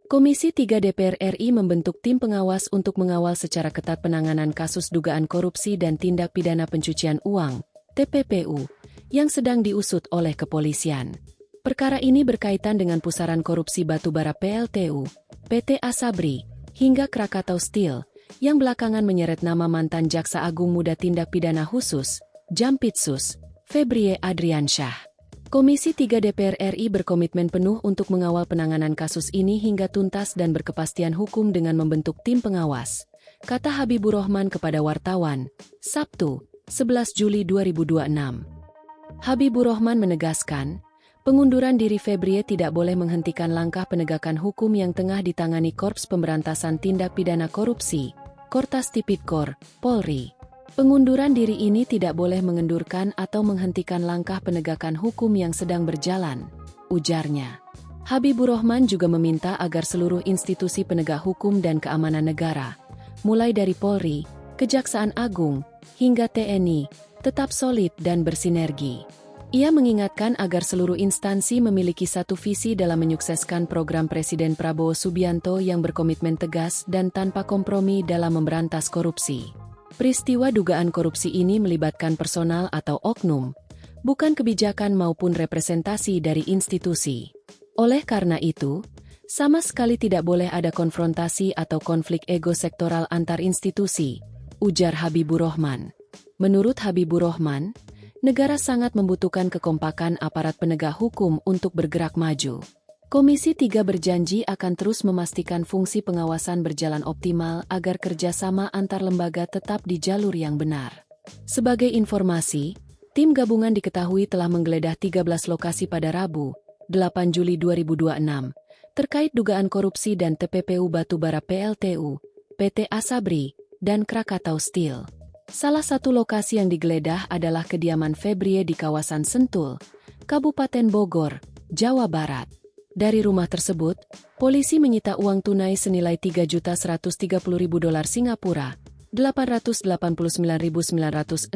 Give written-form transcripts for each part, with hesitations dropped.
Komisi 3 DPR RI membentuk tim pengawas untuk mengawal secara ketat penanganan kasus dugaan korupsi dan tindak pidana pencucian uang, TPPU, yang sedang diusut oleh kepolisian. Perkara ini berkaitan dengan pusaran korupsi batubara PLTU, PT Asabri, hingga Krakatau Steel, yang belakangan menyeret nama mantan Jaksa Agung Muda Tindak Pidana Khusus, Jampitsus, Febrie Adriansyah. Komisi 3 DPR RI berkomitmen penuh untuk mengawal penanganan kasus ini hingga tuntas dan berkepastian hukum dengan membentuk tim pengawas, kata Habibur Rahman kepada wartawan, Sabtu, 11 Juli 2026. Habibur Rahman menegaskan, pengunduran diri Febrie tidak boleh menghentikan langkah penegakan hukum yang tengah ditangani Korps Pemberantasan Tindak Pidana Korupsi, Kortas Tipikor, Polri. Pengunduran diri ini tidak boleh mengendurkan atau menghentikan langkah penegakan hukum yang sedang berjalan, ujarnya. Habibur Rahman juga meminta agar seluruh institusi penegak hukum dan keamanan negara, mulai dari Polri, Kejaksaan Agung, hingga TNI, tetap solid dan bersinergi. Ia mengingatkan agar seluruh instansi memiliki satu visi dalam menyukseskan program Presiden Prabowo Subianto yang berkomitmen tegas dan tanpa kompromi dalam memberantas korupsi. Peristiwa dugaan korupsi ini melibatkan personal atau oknum, bukan kebijakan maupun representasi dari institusi. Oleh karena itu, sama sekali tidak boleh ada konfrontasi atau konflik ego sektoral antar institusi, ujar Habibur Rahman. Menurut Habibur Rahman, negara sangat membutuhkan kekompakan aparat penegak hukum untuk bergerak maju. Komisi 3 berjanji akan terus memastikan fungsi pengawasan berjalan optimal agar kerjasama antar lembaga tetap di jalur yang benar. Sebagai informasi, tim gabungan diketahui telah menggeledah 13 lokasi pada Rabu, 8 Juli 2026, terkait dugaan korupsi dan TPPU batubara PLTU, PT Asabri, dan Krakatau Steel. Salah satu lokasi yang digeledah adalah kediaman Febrie di kawasan Sentul, Kabupaten Bogor, Jawa Barat. Dari rumah tersebut, polisi menyita uang tunai senilai $3.130.000 Singapura, $889.965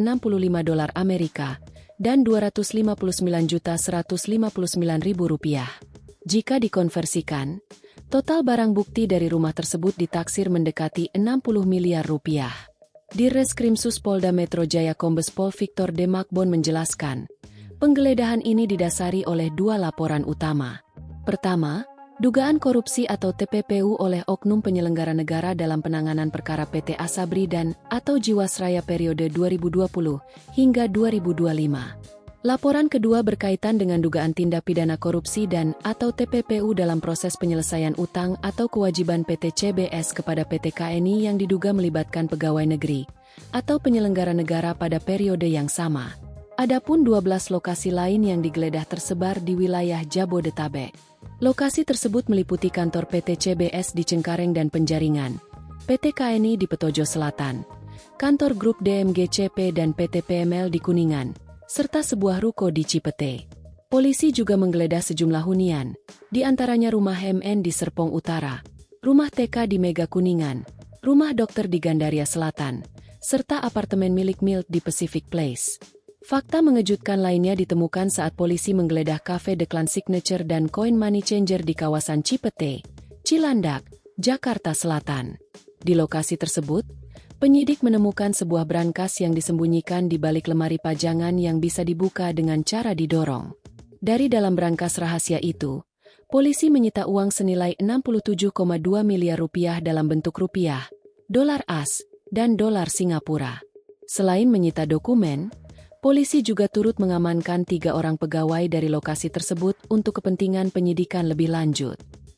Amerika, dan $259.159.000. Jika dikonversikan, total barang bukti dari rumah tersebut ditaksir mendekati $60 miliar. Dirreskrimsus Polda Metro Jaya Kombes Pol Victor D. Makbon menjelaskan, penggeledahan ini didasari oleh dua laporan utama. Pertama, dugaan korupsi atau TPPU oleh oknum penyelenggara negara dalam penanganan perkara PT Asabri dan atau Jiwasraya periode 2020 hingga 2025. Laporan kedua berkaitan dengan dugaan tindak pidana korupsi dan atau TPPU dalam proses penyelesaian utang atau kewajiban PT CBS kepada PT KNI yang diduga melibatkan pegawai negeri atau penyelenggara negara pada periode yang sama. Adapun 12 lokasi lain yang digeledah tersebar di wilayah Jabodetabek. Lokasi tersebut meliputi kantor PT CBS di Cengkareng dan Penjaringan, PT KNI di Petojo Selatan, kantor grup DMGCP dan PT PML di Kuningan, serta sebuah ruko di Cipete. Polisi juga menggeledah sejumlah hunian, di antaranya rumah MN di Serpong Utara, rumah TK di Mega Kuningan, rumah dokter di Gandaria Selatan, serta apartemen milik Milt di Pacific Place. Fakta mengejutkan lainnya ditemukan saat polisi menggeledah kafe The Clan Signature dan Coin Money Changer di kawasan Cipete, Cilandak, Jakarta Selatan. Di lokasi tersebut, penyidik menemukan sebuah brankas yang disembunyikan di balik lemari pajangan yang bisa dibuka dengan cara didorong. Dari dalam brankas rahasia itu, polisi menyita uang senilai $67,2 miliar dalam bentuk rupiah, dolar AS, dan dolar Singapura. Selain menyita dokumen, polisi juga turut mengamankan 3 orang pegawai dari lokasi tersebut untuk kepentingan penyidikan lebih lanjut.